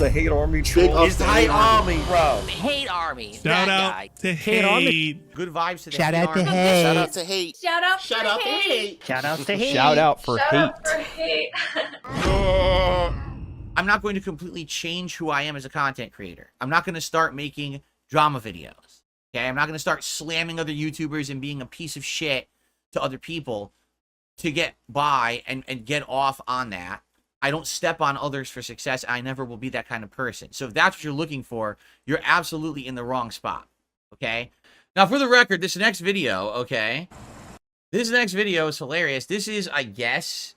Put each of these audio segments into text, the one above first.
the hate army troll. It's the hate army, Bro, hate army. Shout that out guy. to Hate army. hate. Good vibes to the Shout hate out to army. hate. Shout out to hate. Shout out Shout for out to hate. hate. Shout out to hate. Shout out for Shout hate. out for hate. I'm not going to completely change who I am as a content creator. I'm not going to start making drama videos. Okay, I'm not going to start slamming other YouTubers and being a piece of shit to other people to get by and get off on that. I don't step on others for success. I never will be that kind of person. So if that's what you're looking for, you're absolutely in the wrong spot. Okay? Now, for the record, this next video, okay? This next video is hilarious. This is, I guess,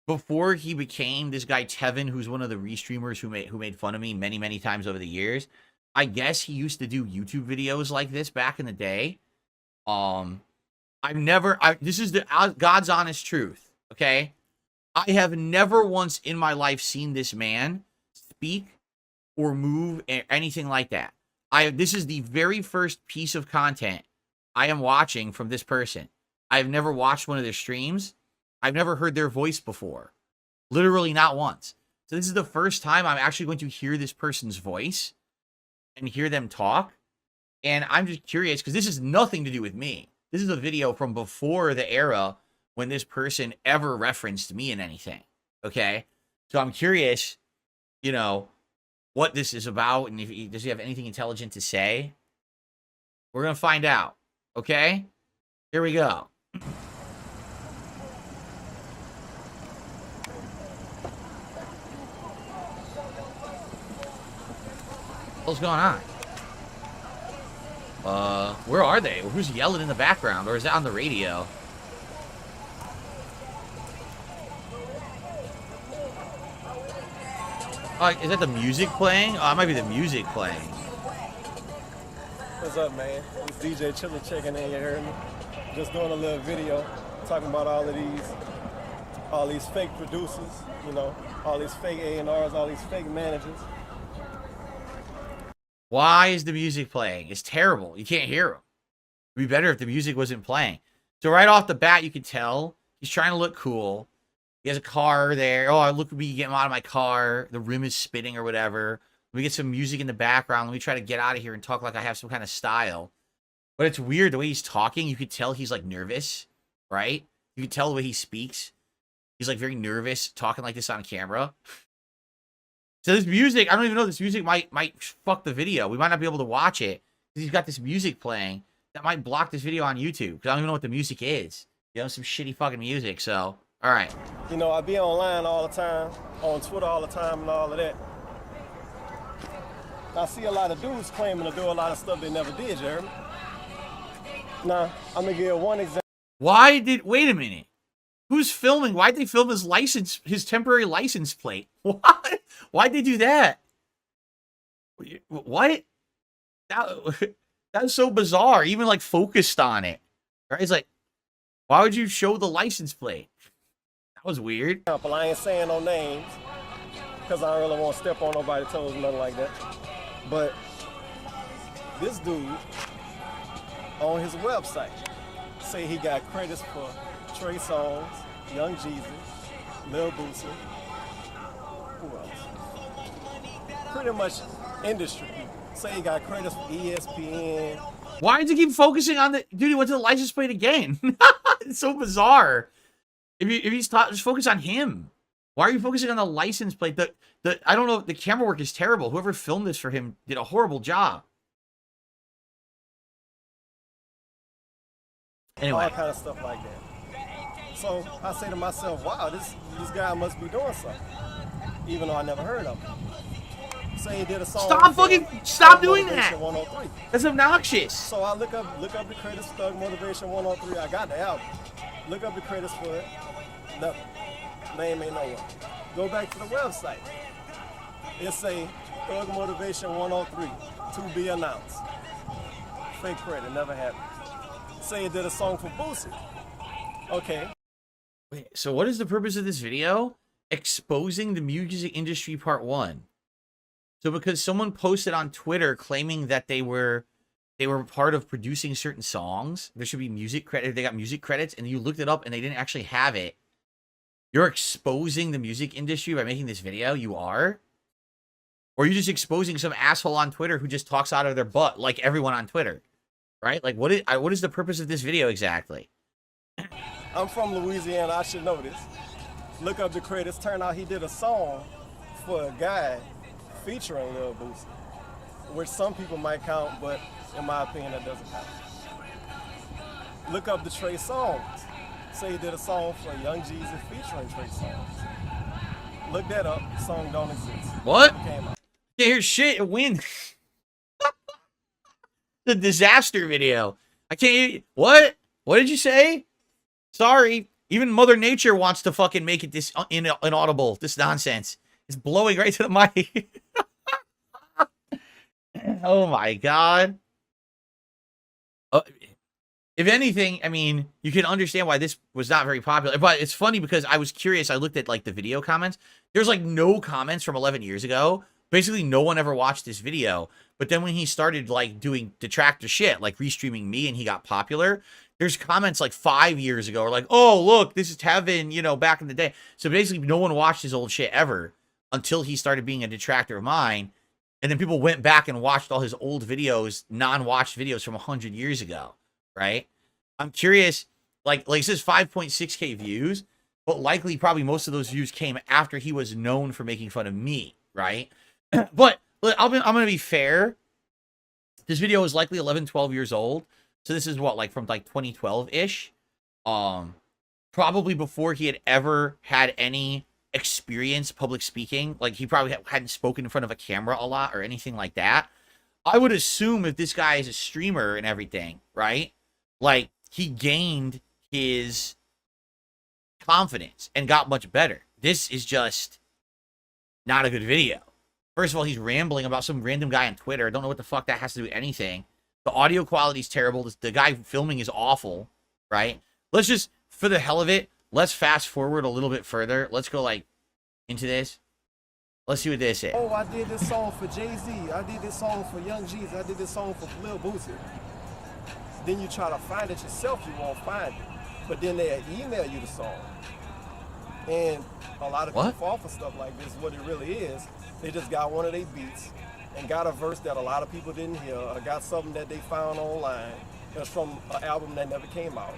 before he became this guy Tevin, who's one of the restreamers who made fun of me many, many times over the years. I guess he used to do YouTube videos like this back in the day. This is the God's honest truth, okay? I have never once in my life seen this man speak or move or anything like that. This is the very first piece of content I am watching from this person. I've never watched one of their streams. I've never heard their voice before. Literally not once. So this is the first time I'm actually going to hear this person's voice and hear them talk. And I'm just curious because this has nothing to do with me. This is a video from before the era when this person ever referenced me in anything. Okay? So I'm curious, you know, what this is about and does he have anything intelligent to say? We're going to find out. Okay? Here we go. What's going on? Where are they? Who's yelling in the background? Or is that on the radio? Is that the music playing? Oh, it might be the music playing. What's up, man? It's DJ Chiller checking in. You heard me? Just doing a little video talking about all these fake producers. You know, all these fake A&Rs, all these fake managers. Why is the music playing? It's terrible. You can't hear him. It'd be better if the music wasn't playing. So right off the bat, you can tell he's trying to look cool. He has a car there. Oh, look at me getting out of my car. The rim is spinning or whatever. Let me get some music in the background. Let me try to get out of here and talk like I have some kind of style. But it's weird the way he's talking. You could tell he's like nervous, right? You can tell the way he speaks. He's like very nervous talking like this on camera. So this music, I don't even know, this music might fuck the video. We might not be able to watch it because he's got this music playing that might block this video on YouTube because I don't even know what the music is. You know, some shitty fucking music. So, all right. You know, I be online all the time, on Twitter all the time and all of that. I see a lot of dudes claiming to do a lot of stuff they never did, you heard me? Now, I'm gonna give one example. Wait a minute. Who's filming? Why'd they film his temporary license plate? What? Why'd they do that? What? That's so bizarre. Even like focused on it. Right? It's like, why would you show the license plate? That was weird. I ain't saying no names because I don't really want to step on nobody's toes or nothing like that. But this dude on his website say he got credits for Trey Songz, Young Jesus, Lil Boosie, who else? Pretty much industry people. Say he got credits for ESPN. Why did you keep focusing on the dude? He went to the license plate again. It's so bizarre. If he's just focus on him. Why are you focusing on the license plate? I don't know. The camera work is terrible. Whoever filmed this for him did a horrible job. Anyway, All kind of stuff like that. So I say to myself, wow, this guy must be doing something, even though I never heard of him. Say he did a song. Stop doing that. 103. That's obnoxious. So I look up the credits, Thug Motivation 103. I got the album. Look up the credits for it. Nothing. Name ain't nowhere. Go back to the website. It say Thug Motivation 103 to be announced. Fake credit, never happened. Say he did a song for Boosie. Okay. Wait, so what is the purpose of this video? Exposing the music industry part 1. So because someone posted on Twitter claiming that they were part of producing certain songs, there should be music credit. They got music credits, and you looked it up and they didn't actually have it. You're exposing the music industry by making this video. You are. Or are you just exposing some asshole on Twitter who just talks out of their butt like everyone on Twitter? Right? Like, what is the purpose of this video exactly? I'm from Louisiana, I should know this. Look up the credits, turn out he did a song for a guy featuring Lil Boosie, which some people might count, but in my opinion, that doesn't count. Look up the Trey Songz. Say he did a song for Young Jeezy featuring Trey Songz. Look that up, the song don't exist. What? It came out. Yeah, here's shit, win. The disaster video. I can't. What? What did you say? Sorry. Even Mother Nature wants to fucking make it this inaudible. This nonsense. It's blowing right to the mic. Oh my god. If anything, I mean, you can understand why this was not very popular. But it's funny because I was curious. I looked at like the video comments. There's like no comments from 11 years ago. Basically, no one ever watched this video. But then when he started like doing detractor shit, like restreaming me, and he got popular, there's comments like 5 years ago, or like, oh, look, this is Tevin, you know, back in the day. So basically, no one watched his old shit ever until he started being a detractor of mine. And then people went back and watched all his old videos, non-watched videos from 100 years ago, right? I'm curious, like it says 5.6K views, but likely probably most of those views came after he was known for making fun of me, right? But I'm going to be fair. This video is likely 11, 12 years old. So this is what, like from like 2012-ish. Probably before he had ever had any experience public speaking. Like he probably hadn't spoken in front of a camera a lot or anything like that. I would assume if this guy is a streamer and everything, right? Like he gained his confidence and got much better. This is just not a good video. First of all, he's rambling about some random guy on Twitter. I don't know what the fuck that has to do with anything. The audio quality is terrible. The guy filming is awful, right? Let's just, for the hell of it, let's fast forward a little bit further. Let's go, like, into this. Let's see what this is. Oh, I did this song for Jay-Z. I did this song for Young Jeezy. I did this song for Lil Boosie. Then you try to find it yourself, you won't find it. But then they'll email you the song. And a lot of people fall for stuff like this. What it really is, they just got one of their beats and got a verse that a lot of people didn't hear, or got something that they found online that's from an album that never came out.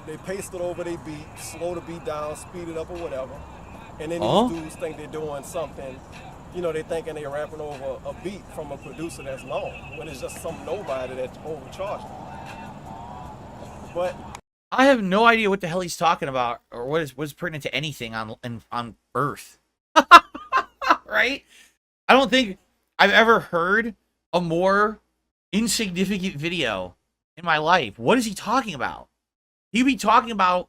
They paste it over their beat, slow the beat down, speed it up or whatever. And then these dudes think they're doing something, you know, they thinking they're rapping over a beat from a producer that's known, when it's just some nobody that's overcharging. But I have no idea what the hell he's talking about, or what is pertinent to anything on Earth. Right? I don't think I've ever heard a more insignificant video in my life. What is he talking about? He'd be talking about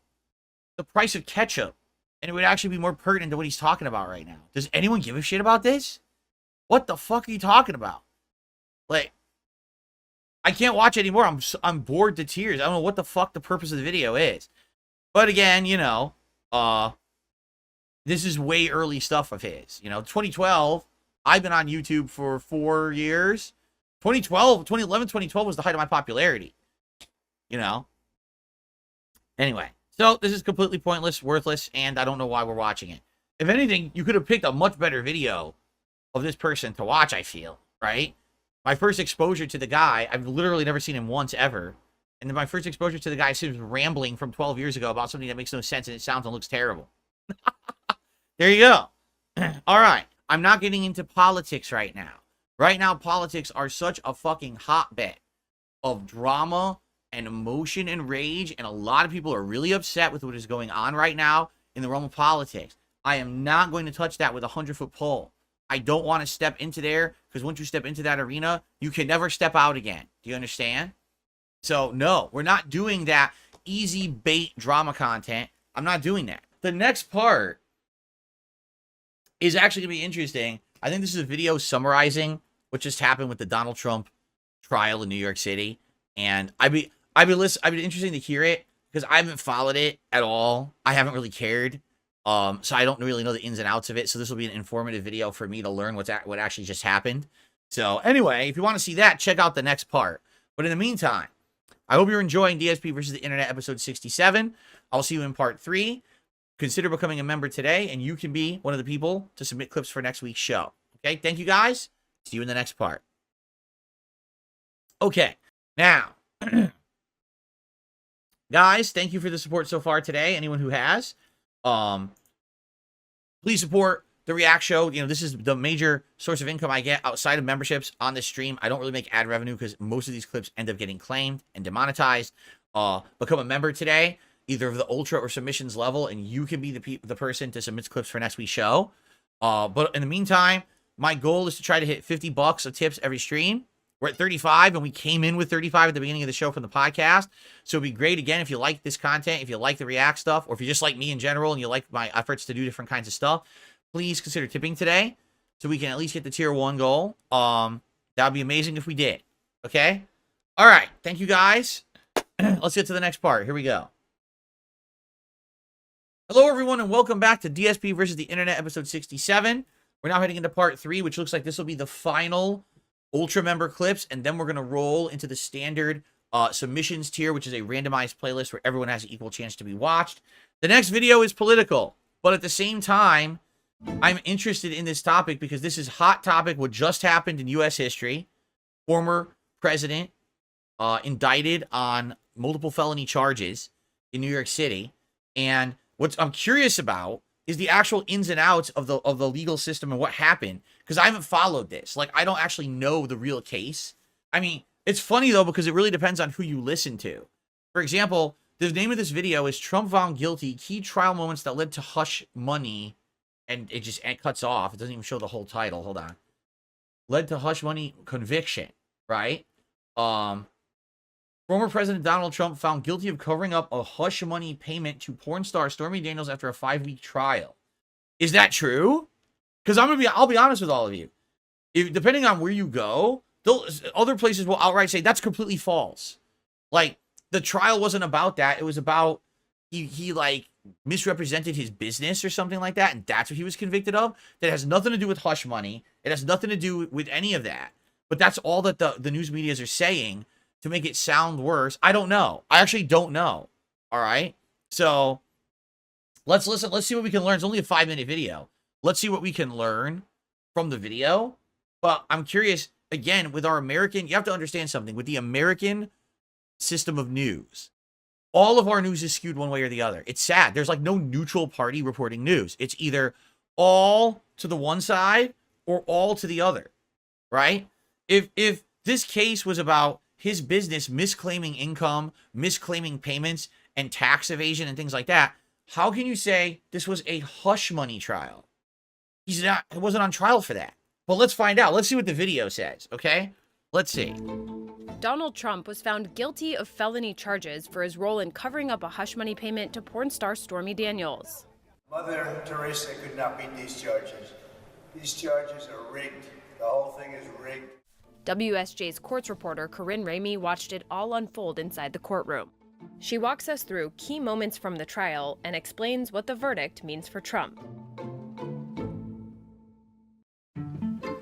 the price of ketchup, and it would actually be more pertinent to what he's talking about right now. Does anyone give a shit about this? What the fuck are you talking about? Like, I can't watch anymore. I'm bored to tears. I don't know what the fuck the purpose of the video is. But again, you know, this is way early stuff of his. You know, 2012, I've been on YouTube for 4 years. 2011, 2012 was the height of my popularity. You know? Anyway, so this is completely pointless, worthless, and I don't know why we're watching it. If anything, you could have picked a much better video of this person to watch, I feel, right? My first exposure to the guy, I've literally never seen him once ever. And then my first exposure to the guy seems rambling from 12 years ago about something that makes no sense and it sounds and looks terrible. There you go. All right. I'm not getting into politics right now. Right now, politics are such a fucking hotbed of drama and emotion and rage, and a lot of people are really upset with what is going on right now in the realm of politics. I am not going to touch that with a 100-foot pole. I don't want to step into there, because once you step into that arena, you can never step out again. Do you understand? So, no, we're not doing that easy bait drama content. I'm not doing that. The next part is actually going to be interesting. I think this is a video summarizing what just happened with the Donald Trump trial in New York City. And I'd be interesting to hear it, because I haven't followed it at all. I haven't really cared. So I don't really know the ins and outs of it. So this will be an informative video for me to learn what actually just happened. So anyway, if you want to see that, check out the next part. But in the meantime, I hope you're enjoying DSP versus the Internet episode 67. I'll see you in part 3. Consider becoming a member today, and you can be one of the people to submit clips for next week's show. Okay, thank you guys. See you in the next part. Okay, now, guys, thank you for the support so far today. Anyone who has, please support the React Show. You know, this is the major source of income I get outside of memberships on this stream. I don't really make ad revenue because most of these clips end up getting claimed and demonetized. Become a member today, either of the Ultra or Submissions level, and you can be the person to submit clips for next week's show. But in the meantime, my goal is to try to hit $50 of tips every stream. We're at 35, and we came in with 35 at the beginning of the show from the podcast. So it'd be great, again, if you like this content, if you like the React stuff, or if you just like me in general and you like my efforts to do different kinds of stuff, please consider tipping today so we can at least hit the tier 1 goal. That would be amazing if we did. Okay? All right. Thank you, guys. Let's get to the next part. Here we go. Hello, everyone, and welcome back to DSP versus the Internet, episode 67. We're now heading into part 3, which looks like this will be the final Ultra member clips, and then we're going to roll into the standard submissions tier, which is a randomized playlist where everyone has an equal chance to be watched. The next video is political, but at the same time, I'm interested in this topic because this is hot topic, what just happened in U.S. history. Former president indicted on multiple felony charges in New York City, and what I'm curious about is the actual ins and outs of the legal system and what happened, because I haven't followed this. Like, I don't actually know the real case. I mean, it's funny, though, because it really depends on who you listen to. For example, the name of this video is Trump Found Guilty, Key Trial Moments That Led to Hush Money, and it cuts off. It doesn't even show the whole title. Hold on. Led to Hush Money Conviction, right? Former President Donald Trump found guilty of covering up a hush money payment to porn star Stormy Daniels after a 5-week trial. Is that true? Because I'll be honest with all of you. Depending on where you go, other places will outright say that's completely false. Like, the trial wasn't about that. It was about he like misrepresented his business or something like that, and that's what he was convicted of. That has nothing to do with hush money. It has nothing to do with any of that. But that's all that the news medias are saying to make it sound worse. I don't know. I actually don't know. All right. So let's listen. Let's see what we can learn. It's only a 5-minute video. Let's see what we can learn from the video. But I'm curious, again, with our American, you have to understand something. With the American system of news, all of our news is skewed one way or the other. It's sad. There's like no neutral party reporting news. It's either all to the one side or all to the other, right? If this case was about his business misclaiming income, misclaiming payments, and tax evasion and things like that, how can you say this was a hush money trial? He wasn't on trial for that. But let's find out. Let's see what the video says, okay? Let's see. Donald Trump was found guilty of felony charges for his role in covering up a hush money payment to porn star Stormy Daniels. Mother Teresa could not beat these charges. These charges are rigged. The whole thing is rigged. WSJ's courts reporter Corinne Ramey watched it all unfold inside the courtroom. She walks us through key moments from the trial and explains what the verdict means for Trump.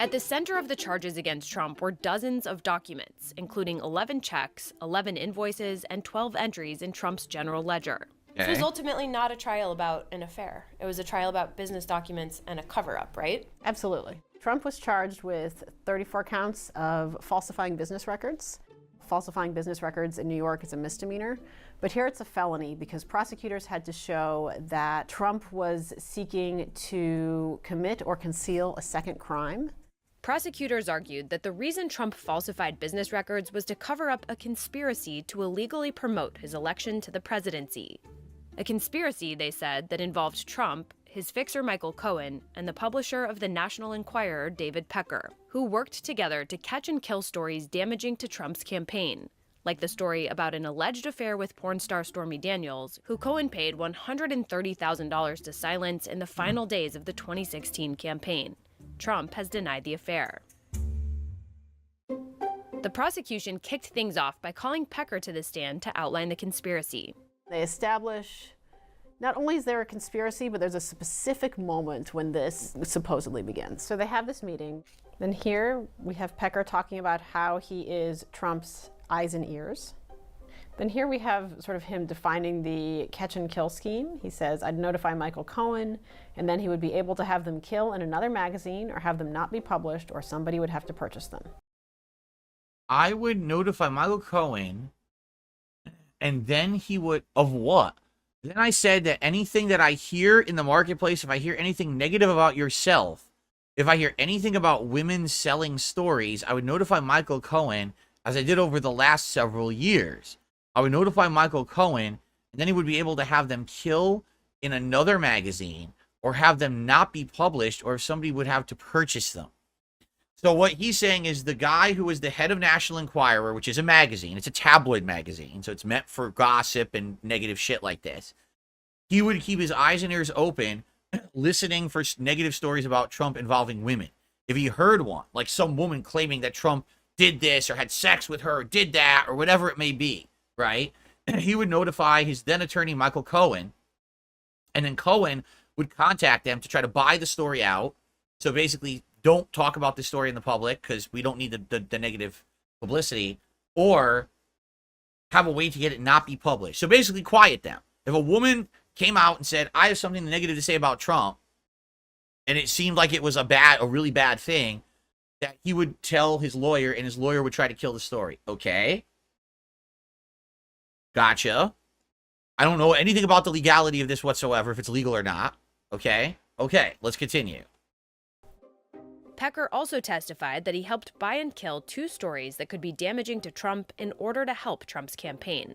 At the center of the charges against Trump were dozens of documents, including 11 checks, 11 invoices, and 12 entries in Trump's general ledger. This was ultimately not a trial about an affair. It was a trial about business documents and a cover-up, right? Absolutely. Trump was charged with 34 counts of falsifying business records. Falsifying business records in New York is a misdemeanor, but here it's a felony because prosecutors had to show that Trump was seeking to commit or conceal a second crime. Prosecutors argued that the reason Trump falsified business records was to cover up a conspiracy to illegally promote his election to the presidency. A conspiracy, they said, that involved Trump, his fixer Michael Cohen, and the publisher of the National Enquirer, David Pecker, who worked together to catch and kill stories damaging to Trump's campaign, like the story about an alleged affair with porn star Stormy Daniels, who Cohen paid $130,000 to silence in the final days of the 2016 campaign. Trump has denied the affair. The prosecution kicked things off by calling Pecker to the stand to outline the conspiracy. They establish not only is there a conspiracy, but there's a specific moment when this supposedly begins. So they have this meeting. Then here we have Pecker talking about how he is Trump's eyes and ears. Then here we have sort of him defining the catch and kill scheme. He says, I'd notify Michael Cohen, and then he would be able to have them kill in another magazine or have them not be published, or somebody would have to purchase them. I would notify Michael Cohen, and then he would, of what? Then I said that anything that I hear in the marketplace, if I hear anything negative about yourself, if I hear anything about women selling stories, I would notify Michael Cohen, as I did over the last several years. I would notify Michael Cohen, and then he would be able to have them kill in another magazine or have them not be published, or if somebody would have to purchase them. So what he's saying is the guy who is the head of National Enquirer, which is a magazine, it's a tabloid magazine, so it's meant for gossip and negative shit like this. He would keep his eyes and ears open, listening for negative stories about Trump involving women. If he heard one, like some woman claiming that Trump did this or had sex with her or did that or whatever it may be, right? He would notify his then attorney, Michael Cohen, and then Cohen would contact them to try to buy the story out. So basically, don't talk about this story in the public because we don't need the negative publicity, or have a way to get it not be published. So basically, quiet them. If a woman came out and said, I have something negative to say about Trump, and it seemed like it was a really bad thing, that he would tell his lawyer, and his lawyer would try to kill the story. Okay. Gotcha. I don't know anything about the legality of this whatsoever, if it's legal or not. Okay. Okay, let's continue. Pecker also testified that he helped buy and kill 2 stories that could be damaging to Trump in order to help Trump's campaign.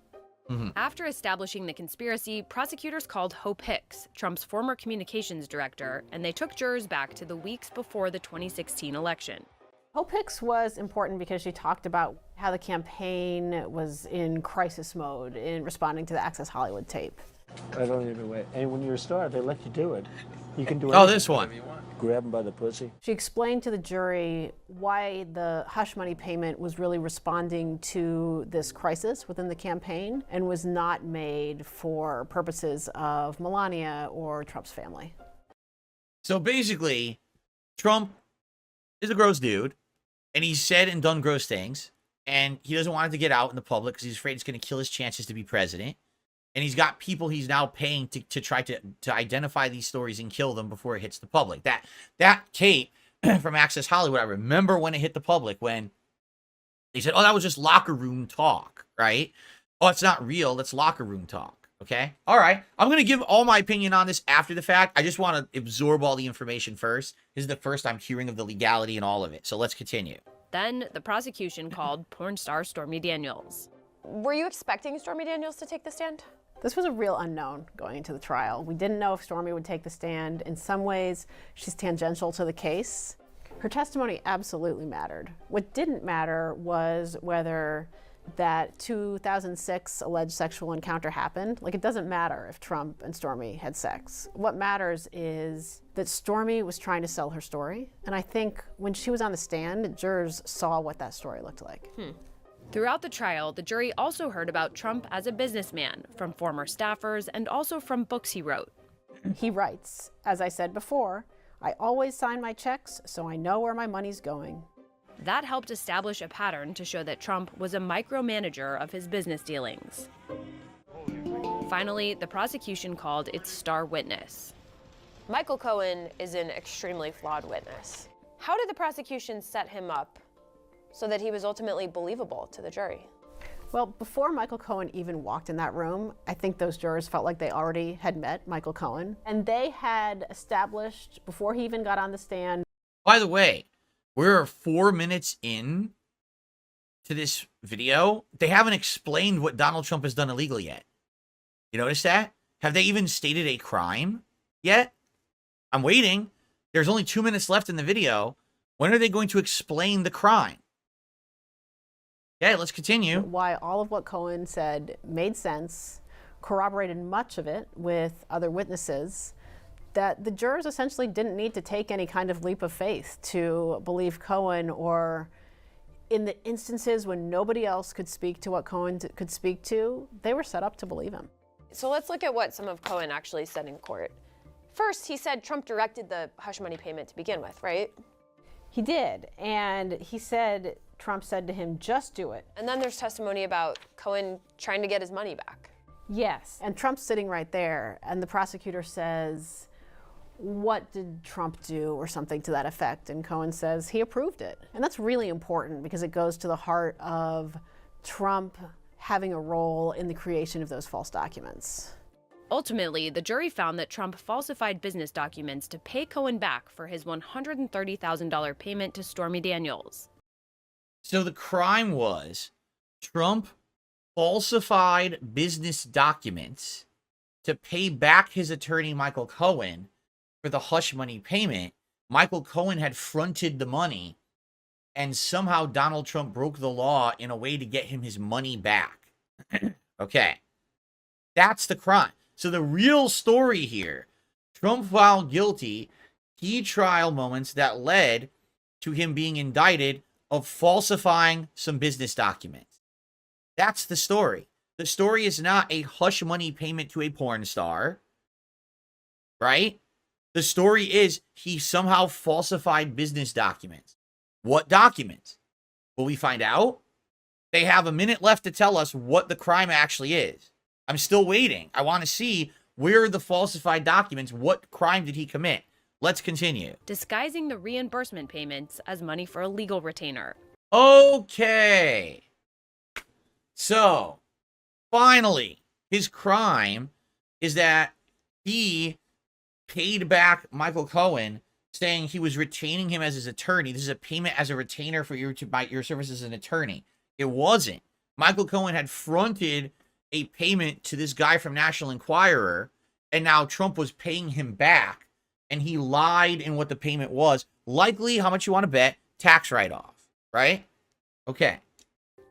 After establishing the conspiracy, prosecutors called Hope Hicks, Trump's former communications director, and they took jurors back to the weeks before the 2016 election. Hope Hicks was important because she talked about how the campaign was in crisis mode in responding to the Access Hollywood tape. I don't even wait. And when you're a star, they let you do it. You can do it. Oh, this one. Grab him by the pussy. She explained to the jury why the hush money payment was really responding to this crisis within the campaign and was not made for purposes of Melania or Trump's family. So basically, Trump is a gross dude, and he's said and done gross things, and he doesn't want it to get out in the public because he's afraid it's going to kill his chances to be president. And he's got people he's now paying to try to identify these stories and kill them before it hits the public. That tape from Access Hollywood, I remember when it hit the public, when they said, oh, that was just locker room talk, right? Oh, it's not real. That's locker room talk, okay? All right. I'm going to give all my opinion on this after the fact. I just want to absorb all the information first. This is the first I'm hearing of the legality and all of it. So let's continue. Then the prosecution called porn star Stormy Daniels. Were you expecting Stormy Daniels to take the stand? This was a real unknown going into the trial. We didn't know if Stormy would take the stand. In some ways, she's tangential to the case. Her testimony absolutely mattered. What didn't matter was whether that 2006 alleged sexual encounter happened. Like, it doesn't matter if Trump and Stormy had sex. What matters is that Stormy was trying to sell her story. And I think when she was on the stand, jurors saw what that story looked like. Throughout the trial, the jury also heard about Trump as a businessman, from former staffers and also from books he wrote. He writes, as I said before, I always sign my checks so I know where my money's going. That helped establish a pattern to show that Trump was a micromanager of his business dealings. Finally, the prosecution called its star witness. Michael Cohen is an extremely flawed witness. How did the prosecution set him up so that he was ultimately believable to the jury? Well, before Michael Cohen even walked in that room, I think those jurors felt like they already had met Michael Cohen. And they had established, before he even got on the stand. By the way, we're 4 minutes in to this video. They haven't explained what Donald Trump has done illegally yet. You notice that? Have they even stated a crime yet? I'm waiting. There's only 2 minutes left in the video. When are they going to explain the crime? Okay, let's continue. Why all of what Cohen said made sense, corroborated much of it with other witnesses, that the jurors essentially didn't need to take any kind of leap of faith to believe Cohen, or in the instances when nobody else could speak to what Cohen could speak to, they were set up to believe him. So let's look at what some of Cohen actually said in court. First, he said Trump directed the hush money payment to begin with, right? He did, and he said Trump said to him, just do it. And then there's testimony about Cohen trying to get his money back. Yes, and Trump's sitting right there, and the prosecutor says, what did Trump do, or something to that effect? And Cohen says he approved it. And that's really important because it goes to the heart of Trump having a role in the creation of those false documents. Ultimately, the jury found that Trump falsified business documents to pay Cohen back for his $130,000 payment to Stormy Daniels. So the crime was Trump falsified business documents to pay back his attorney, Michael Cohen, for the hush money payment. Michael Cohen had fronted the money, and somehow Donald Trump broke the law in a way to get him his money back. Okay. That's the crime. So the real story here, Trump found guilty, key trial moments that led to him being indicted of falsifying some business documents. That's the story. The story is not a hush money payment to a porn star, right? The story is he somehow falsified business documents. What documents? Will we find out? They have a minute left to tell us what the crime actually is. I'm still waiting. I want to see where are the falsified documents. What crime did he commit? Let's continue. Disguising the reimbursement payments as money for a legal retainer. Okay. So, finally, his crime is that he paid back Michael Cohen, saying he was retaining him as his attorney. This is a payment as a retainer for your services as an attorney. It wasn't. Michael Cohen had fronted a payment to this guy from National Enquirer, and now Trump was paying him back, and he lied in what the payment was. Likely, how much you want to bet? Tax write-off, right? Okay.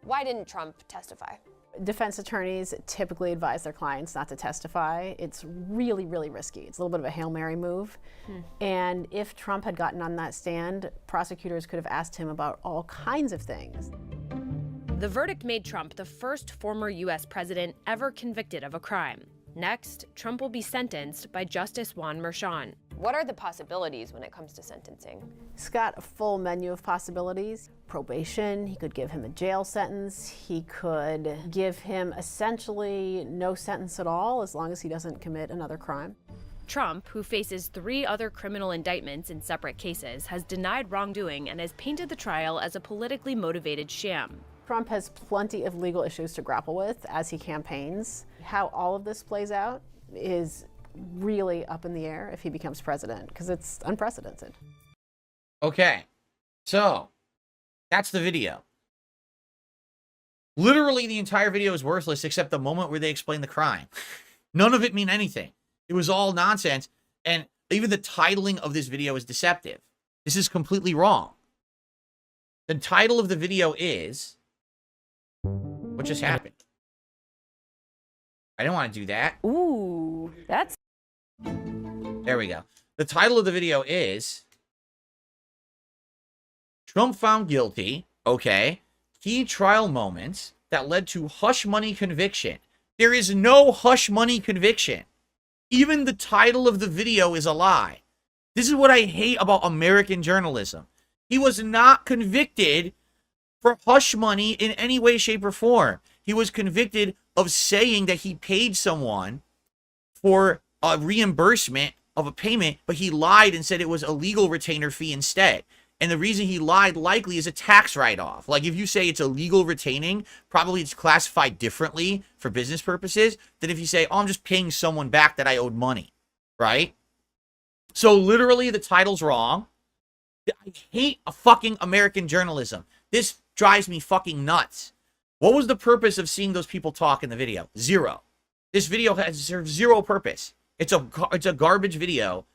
Why didn't Trump testify? Defense attorneys typically advise their clients not to testify. It's really, really risky. It's a little bit of a Hail Mary move. And if Trump had gotten on that stand, prosecutors could have asked him about all kinds of things. The verdict made Trump the first former U.S. president ever convicted of a crime. Next, Trump will be sentenced by Justice Juan Merchan. What are the possibilities when it comes to sentencing? He's got a full menu of possibilities. Probation, he could give him a jail sentence. He could give him essentially no sentence at all as long as he doesn't commit another crime. Trump, who faces 3 other criminal indictments in separate cases, has denied wrongdoing and has painted the trial as a politically motivated sham. Trump has plenty of legal issues to grapple with as he campaigns. How all of this plays out is really up in the air if he becomes president, because it's unprecedented. Okay. So, that's the video. Literally, the entire video is worthless except the moment where they explain the crime. None of it mean anything. It was all nonsense, and even the titling of this video is deceptive. This is completely wrong. The title of the video is... What just happened? I didn't want to do that. Ooh, that's... There we go. The title of the video is... Trump found guilty, okay, key trial moments that led to hush money conviction. There is no hush money conviction. Even the title of the video is a lie. This is what I hate about American journalism. He was not convicted for hush money in any way, shape, or form. He was convicted of saying that he paid someone for a reimbursement of a payment, but he lied and said it was a legal retainer fee instead. And the reason he lied likely is a tax write-off. Like if you say it's a legal retaining, probably it's classified differently for business purposes than if you say, oh, I'm just paying someone back that I owed money, right? So literally the title's wrong. I hate a fucking American journalism. This drives me fucking nuts. What was the purpose of seeing those people talk in the video? Zero. This video has zero purpose. It's a garbage video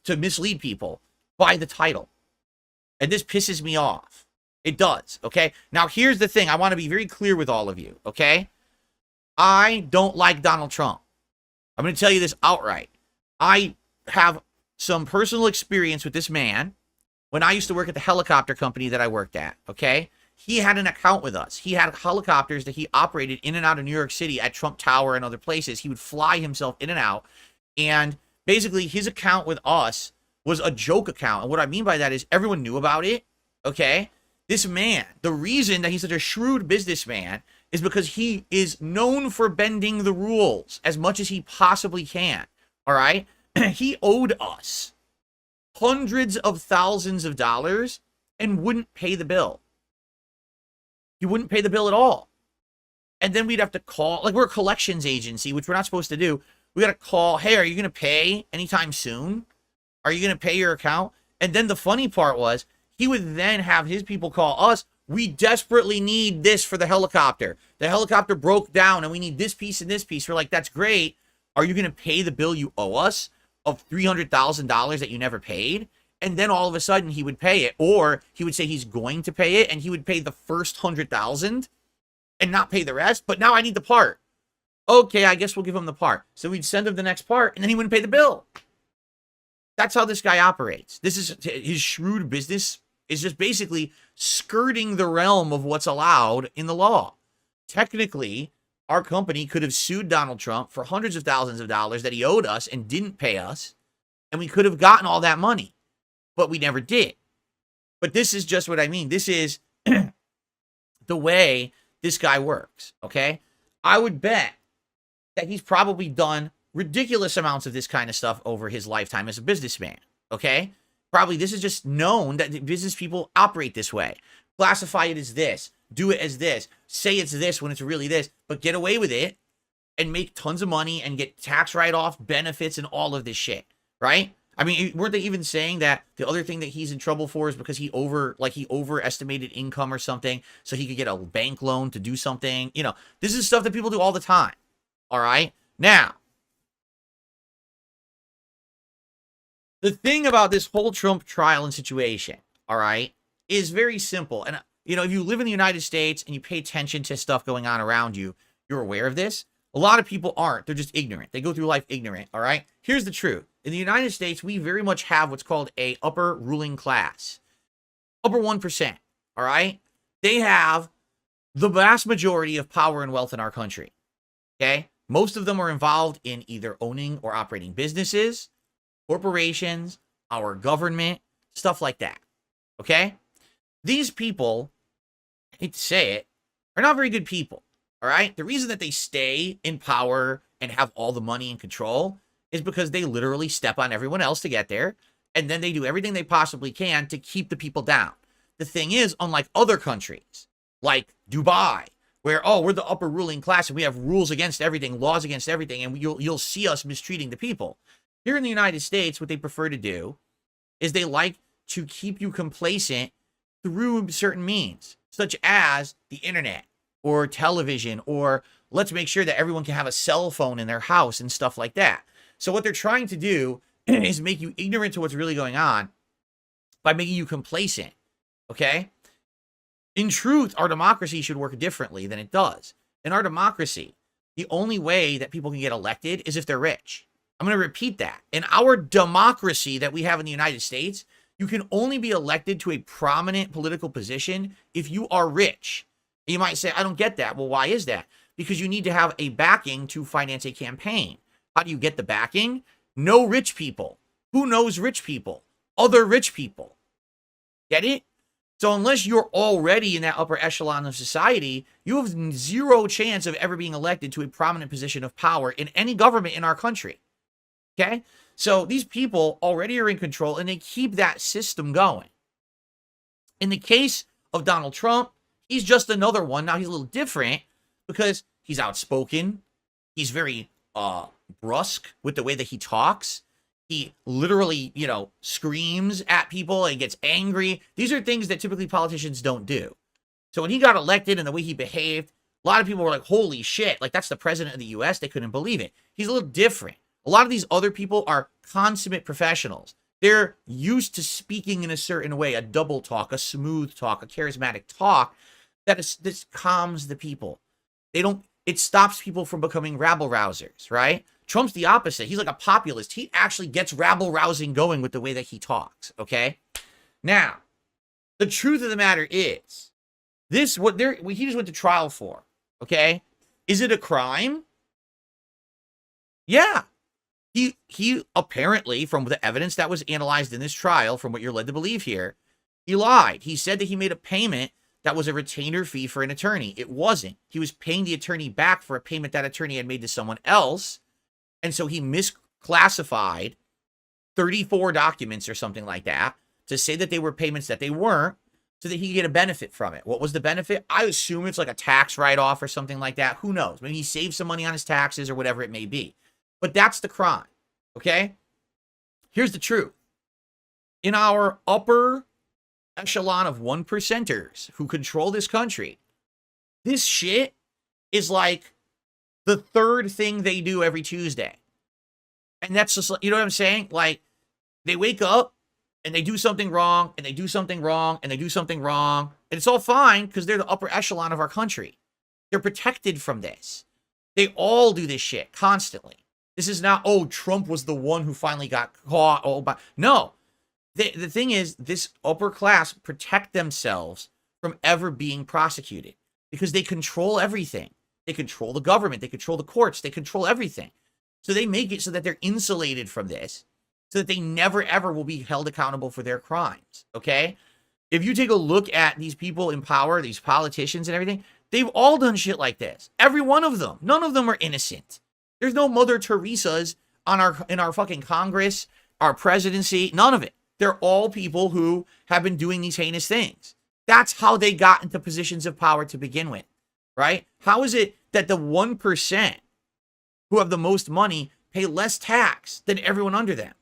to mislead people by the title. And this pisses me off. It does, okay? Now, here's the thing. I want to be very clear with all of you, okay? I don't like Donald Trump. I'm going to tell you this outright. I have some personal experience with this man when I used to work at the helicopter company that I worked at, okay? He had an account with us. He had helicopters that he operated in and out of New York City at Trump Tower and other places. He would fly himself in and out. And basically, his account with us was a joke account. And what I mean by that is everyone knew about it, okay? This man, the reason that he's such a shrewd businessman is because he is known for bending the rules as much as he possibly can. All right? He owed us hundreds of thousands of dollars and wouldn't pay the bill. He wouldn't pay the bill at all. And then we'd have to call, like we're a collections agency, which we're not supposed to do. We got to call, hey, are you going to pay anytime soon? Are you going to pay your account? And then the funny part was, he would then have his people call us. We desperately need this for the helicopter. The helicopter broke down and we need this piece and this piece. We're like, that's great. Are you going to pay the bill you owe us of $300,000 that you never paid? And then all of a sudden he would pay it, or he would say he's going to pay it and he would pay the first 100,000 and not pay the rest. But now I need the part. Okay, I guess we'll give him the part. So we'd send him the next part and then he wouldn't pay the bill. That's how this guy operates. This is his shrewd business, is just basically skirting the realm of what's allowed in the law. Technically, our company could have sued Donald Trump for hundreds of thousands of dollars that he owed us and didn't pay us, and we could have gotten all that money, but we never did. But this is just what I mean. This is the way this guy works, okay? I would bet that he's probably done ridiculous amounts of this kind of stuff over his lifetime as a businessman, okay? Probably this is just known that business people operate this way. Classify it as this. Do it as this. Say it's this when it's really this. But get away with it and make tons of money and get tax write-off benefits and all of this shit, right? I mean, weren't they even saying that the other thing that he's in trouble for is because he overestimated income or something so he could get a bank loan to do something? You know, this is stuff that people do all the time, all right? Now, the thing about this whole Trump trial and situation, all right, is very simple. And, you know, if you live in the United States and you pay attention to stuff going on around you, you're aware of this. A lot of people aren't. They're just ignorant. They go through life ignorant, all right? Here's the truth. In the United States, we very much have what's called a upper ruling class. Upper 1%, all right? They have the vast majority of power and wealth in our country, okay? Most of them are involved in either owning or operating businesses, corporations, our government, stuff like that, okay? These people, I hate to say it, are not very good people, all right? The reason that they stay in power and have all the money and control is because they literally step on everyone else to get there, and then they do everything they possibly can to keep the people down. The thing is, unlike other countries, like Dubai, where, oh, we're the upper ruling class and we have rules against everything, laws against everything, and you'll see us mistreating the people. Here in the United States, what they prefer to do is they like to keep you complacent through certain means, such as the internet or television, or let's make sure that everyone can have a cell phone in their house and stuff like that. So what they're trying to do is make you ignorant to what's really going on by making you complacent, okay? In truth, our democracy should work differently than it does. In our democracy, the only way that people can get elected is if they're rich. I'm going to repeat that. In our democracy that we have in the United States, you can only be elected to a prominent political position if you are rich. You might say, I don't get that. Well, why is that? Because you need to have a backing to finance a campaign. How do you get the backing? Know rich people. Who knows rich people? Other rich people. Get it? So unless you're already in that upper echelon of society, you have zero chance of ever being elected to a prominent position of power in any government in our country. Okay? So these people already are in control and they keep that system going. In the case of Donald Trump, he's just another one. Now he's a little different because he's outspoken. He's very brusque with the way that he talks. He literally, you know, screams at people and gets angry. These are things that typically politicians don't do. So when he got elected and the way he behaved, a lot of people were like, holy shit, like that's the president of the US. They couldn't believe it. He's a little different. A lot of these other people are consummate professionals. They're used to speaking in a certain way, a double talk, a smooth talk, a charismatic talk this calms the people. It stops people from becoming rabble-rousers, right? Trump's the opposite. He's like a populist. He actually gets rabble-rousing going with the way that he talks, okay? Now, the truth of the matter is, he just went to trial for, okay? Is it a crime? Yeah. He apparently, from the evidence that was analyzed in this trial, from what you're led to believe here, He lied. He said that he made a payment that was a retainer fee for an attorney. It wasn't. He was paying the attorney back for a payment that attorney had made to someone else. And so he misclassified 34 documents or something like that to say that they were payments that they weren't, so that he could get a benefit from it. What was the benefit? I assume it's like a tax write-off or something like that. Who knows? Maybe he saved some money on his taxes or whatever it may be. But that's the crime, okay? Here's the truth. In our upper echelon of 1%ers who control this country, this shit is like the third thing they do every Tuesday. And that's just, you know what I'm saying? Like, they wake up, and they do something wrong, and they do something wrong, and they do something wrong. And it's all fine because they're the upper echelon of our country. They're protected from this. They all do this shit constantly. This is not, oh, Trump was the one who finally got caught. Oh, but no. The thing is, this upper class protect themselves from ever being prosecuted because they control everything. They control the government. They control the courts. They control everything. So they make it so that they're insulated from this, so that they never, ever will be held accountable for their crimes, okay? If you take a look at these people in power, these politicians and everything, they've all done shit like this. Every one of them. None of them are innocent. There's no Mother Teresa's in our fucking Congress, our presidency, none of it. They're all people who have been doing these heinous things. That's how they got into positions of power to begin with, right? How is it that the 1% who have the most money pay less tax than everyone under them?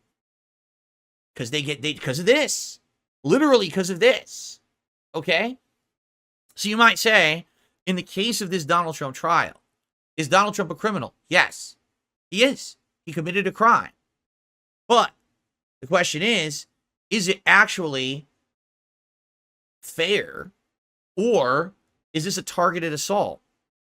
Because because of this. Literally because of this. Okay? So you might say, in the case of this Donald Trump trial, is Donald Trump a criminal? Yes, he is. He committed a crime. But the question is it actually fair, or is this a targeted assault?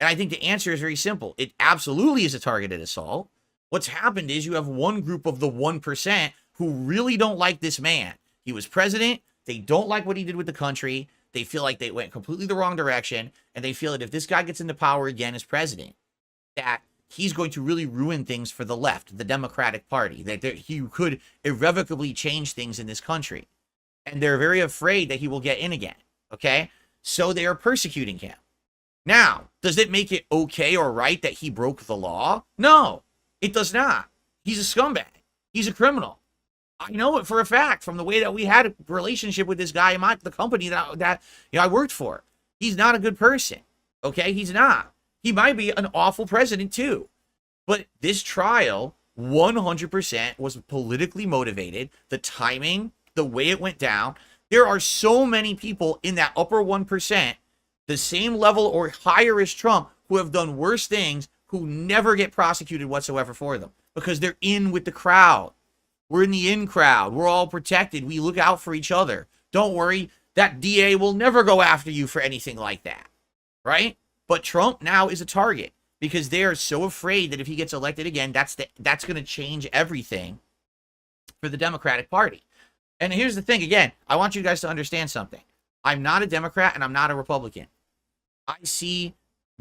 And I think the answer is very simple. It absolutely is a targeted assault. What's happened is you have one group of the 1% who really don't like this man. He was president. They don't like what he did with the country. They feel like they went completely the wrong direction. And they feel that if this guy gets into power again as president, that he's going to really ruin things for the left, the Democratic Party, that he could irrevocably change things in this country. And they're very afraid that he will get in again. Okay? So they are persecuting him. Now, does it make it okay or right that he broke the law? No, it does not. He's a scumbag. He's a criminal. I know it for a fact from the way that we had a relationship with this guy in the company that I worked for. He's not a good person. Okay, he's not. He might be an awful president too. But this trial 100% was politically motivated. The timing, the way it went down. There are so many people in that upper 1%, the same level or higher as Trump, who have done worse things, who never get prosecuted whatsoever for them because they're in with the crowd. We're in the in crowd. We're all protected. We look out for each other. Don't worry. That DA will never go after you for anything like that. Right? But Trump now is a target because they are so afraid that if he gets elected again, that's going to change everything for the Democratic Party. And here's the thing. Again, I want you guys to understand something. I'm not a Democrat and I'm not a Republican. I see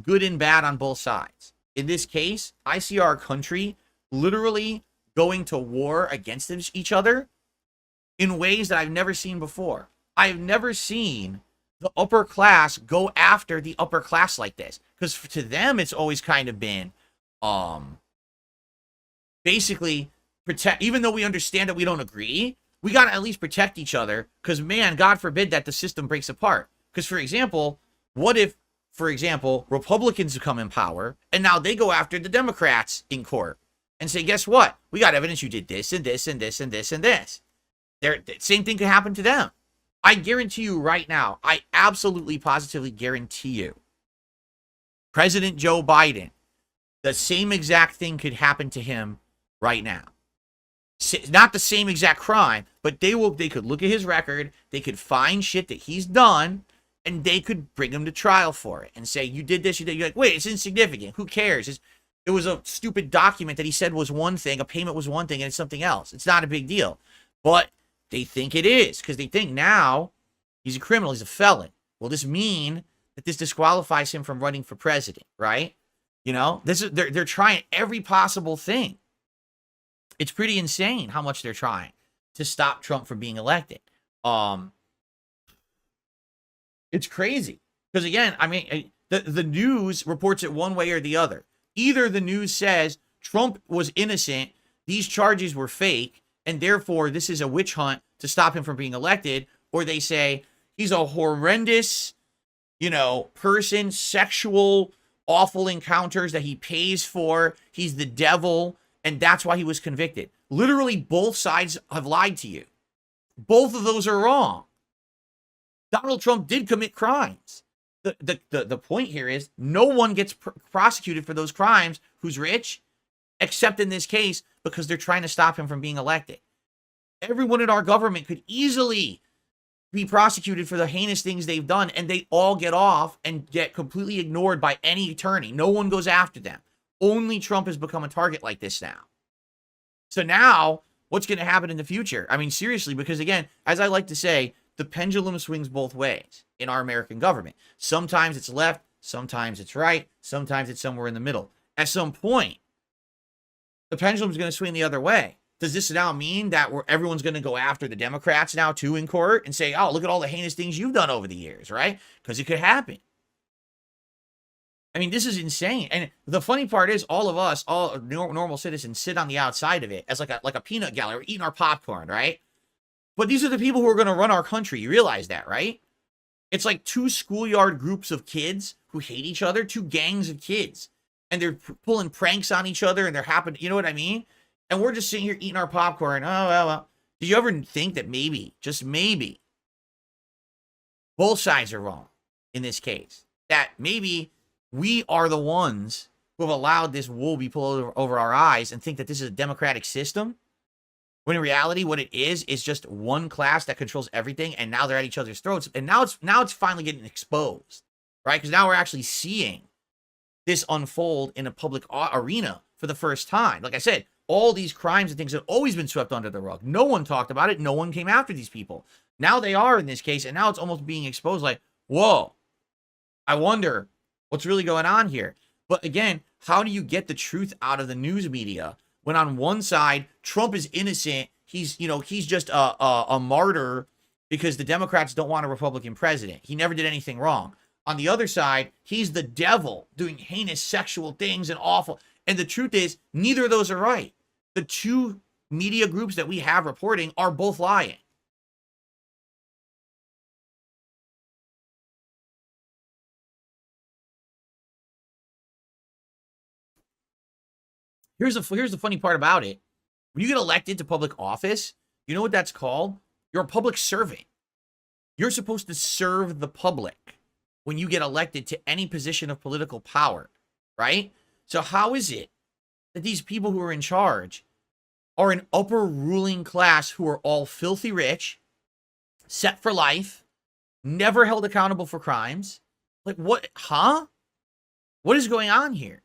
good and bad on both sides. In this case, I see our country literally going to war against each other in ways that I've never seen before. I've never seen the upper class go after the upper class like this. Because to them, it's always kind of been basically protect, even though we understand that we don't agree, we got to at least protect each other. Because, man, God forbid that the system breaks apart. Because, for example, what if, for example, Republicans come in power and now they go after the Democrats in court and say, guess what? We got evidence you did this and this and this and this and this. The same thing could happen to them. I guarantee you right now, I absolutely positively guarantee you, President Joe Biden, the same exact thing could happen to him right now. Not the same exact crime, but they could look at his record, they could find shit that he's done, and they could bring him to trial for it and say, you did this, you did. You're like, wait, it's insignificant. Who cares? It was a stupid document that he said was one thing, a payment was one thing, and it's something else. It's not a big deal. But they think it is, because they think now he's a criminal, he's a felon. Will this mean that this disqualifies him from running for president, right? You know, they're trying every possible thing. It's pretty insane how much they're trying to stop Trump from being elected. It's crazy. Because again, I mean, the news reports it one way or the other. Either the news says Trump was innocent, these charges were fake, and therefore this is a witch hunt to stop him from being elected, or they say he's a horrendous, person, sexual, awful encounters that he pays for. He's the devil, and that's why he was convicted. Literally, both sides have lied to you. Both of those are wrong. Donald Trump did commit crimes. The point here is no one gets prosecuted for those crimes who's rich, except in this case because they're trying to stop him from being elected. Everyone in our government could easily be prosecuted for the heinous things they've done, and they all get off and get completely ignored by any attorney. No one goes after them. Only Trump has become a target like this now. So now, what's going to happen in the future? I mean, seriously, because again, as I like to say, the pendulum swings both ways in our American government. Sometimes it's left, sometimes it's right, sometimes it's somewhere in the middle. At some point, the pendulum is going to swing the other way. Does this now mean that everyone's going to go after the Democrats now too in court and say, oh, look at all the heinous things you've done over the years, right? Because it could happen. I mean, this is insane. And the funny part is all of us, all normal citizens, sit on the outside of it as like a peanut gallery. We're eating our popcorn, right? But these are the people who are going to run our country. You realize that, right? It's like two schoolyard groups of kids who hate each other, two gangs of kids. And they're pulling pranks on each other and they're happening, you know what I mean? And we're just sitting here eating our popcorn. Oh, well. Did you ever think that maybe, just maybe, both sides are wrong in this case? That maybe we are the ones who have allowed this wool be pulled over our eyes and think that this is a democratic system? When in reality, what it is just one class that controls everything, and now they're at each other's throats. And now it's finally getting exposed, right? Because now we're actually seeing this unfold in a public arena for the first time. Like I said, all these crimes and things have always been swept under the rug. No one talked about it. No one came after these people. Now they are in this case, and now it's almost being exposed like, whoa, I wonder what's really going on here. But again, how do you get the truth out of the news media when on one side, Trump is innocent, he's just a martyr because the Democrats don't want a Republican president. He never did anything wrong. On the other side, he's the devil doing heinous sexual things and awful. And the truth is, neither of those are right. The two media groups that we have reporting are both lying. Here's the funny part about it. When you get elected to public office, you know what that's called? You're a public servant. You're supposed to serve the public when you get elected to any position of political power, right? So how is it that these people who are in charge are an upper ruling class who are all filthy rich, set for life, never held accountable for crimes? Like what, What is going on here?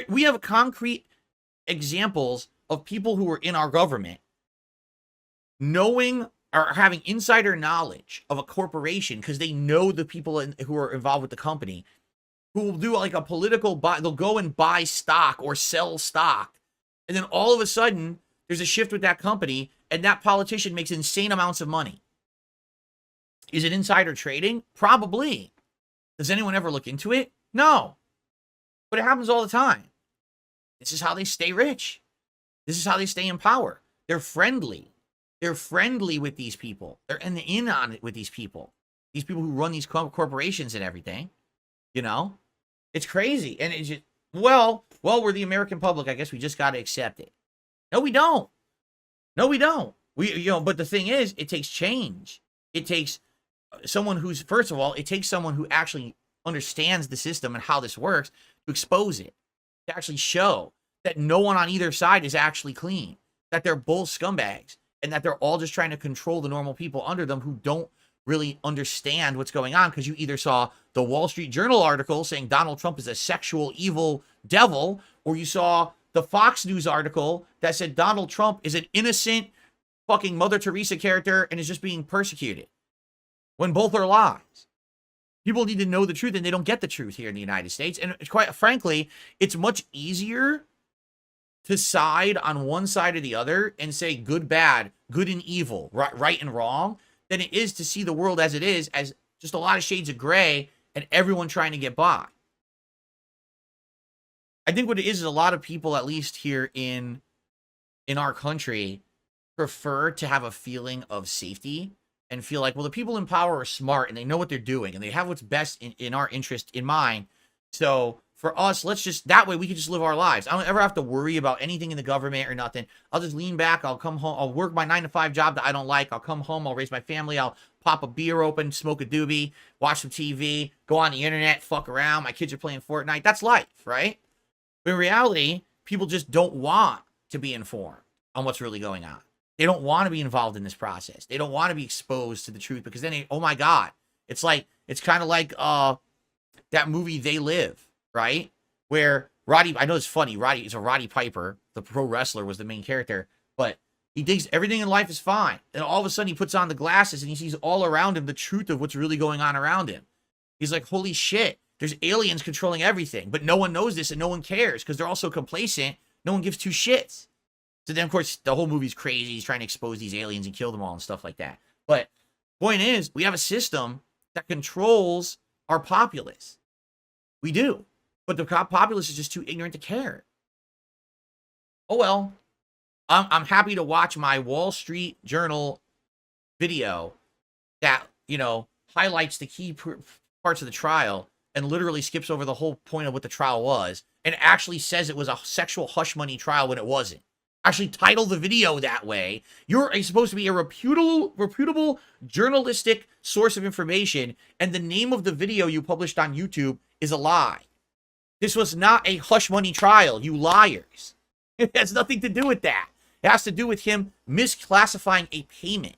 We have concrete examples of people who are in our government knowing or having insider knowledge of a corporation because they know the people who are involved with the company, who will do like a political buy. They'll go and buy stock or sell stock. And then all of a sudden, there's a shift with that company and that politician makes insane amounts of money. Is it insider trading? Probably. Does anyone ever look into it? No. But it happens all the time. This is how they stay rich. This is how they stay in power. They're friendly. They're friendly with these people. They're in on it with these people. These people who run these corporations and everything. You know? It's crazy. And it's just, well, we're the American public. I guess we just got to accept it. No, we don't. No, we don't. But the thing is, it takes change. It takes someone who's, first of all, it takes someone who actually understands the system and how this works to expose it, to actually show that no one on either side is actually clean, that they're both scumbags, and that they're all just trying to control the normal people under them who don't really understand what's going on, because you either saw the Wall Street Journal article saying Donald Trump is a sexual evil devil, or you saw the Fox News article that said Donald Trump is an innocent fucking Mother Teresa character and is just being persecuted, when both are lies. People need to know the truth, and they don't get the truth here in the United States. And quite frankly, it's much easier to side on one side or the other and say good, bad, good and evil, right and wrong, than it is to see the world as it is, as Just a lot of shades of gray and everyone trying to get by. I think what it is a lot of people, at least here in our country, prefer to have a feeling of safety and feel like, well, the people in power are smart and they know what they're doing and they have what's best in our interest in mind. So for us, let's just, that way we can just live our lives. I don't ever have to worry about anything in the government or nothing. I'll just lean back. I'll come home. I'll work my 9-to-5 job that I don't like. I'll come home. I'll raise my family. I'll pop a beer open, smoke a doobie, watch some TV, go on the internet, fuck around. My kids are playing Fortnite. That's life, right? But in reality, people just don't want to be informed on what's really going on. They don't want to be involved in this process. They don't want to be exposed to the truth because then, oh my God, it's kind of like that movie They Live, right? Where Roddy, I know it's funny, Roddy Piper, the pro wrestler, was the main character, but he thinks everything in life is fine. And all of a sudden he puts on the glasses and he sees all around him the truth of what's really going on around him. He's like, holy shit, there's aliens controlling everything, but no one knows this and no one cares because they're all so complacent. No one gives two shits. So then, of course, the whole movie's crazy. He's trying to expose these aliens and kill them all and stuff like that. But point is, we have a system that controls our populace. We do. But the populace is just too ignorant to care. Oh, well. I'm happy to watch my Wall Street Journal video that, highlights the key parts of the trial and literally skips over the whole point of what the trial was and actually says it was a sexual hush money trial when it wasn't. Actually title the video that way. You're supposed to be a reputable journalistic source of information, and the name of the video you published on YouTube is a lie. This was not a hush money trial, you liars. It has nothing to do with that. It has to do with him misclassifying a payment.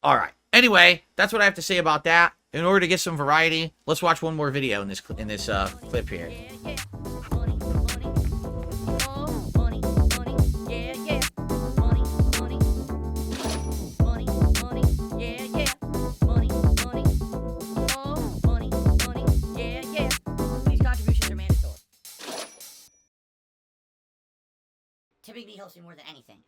All right. Anyway, that's what I have to say about that. In order to get some variety, let's watch one more video in this clip here. Typically helps me more than anything.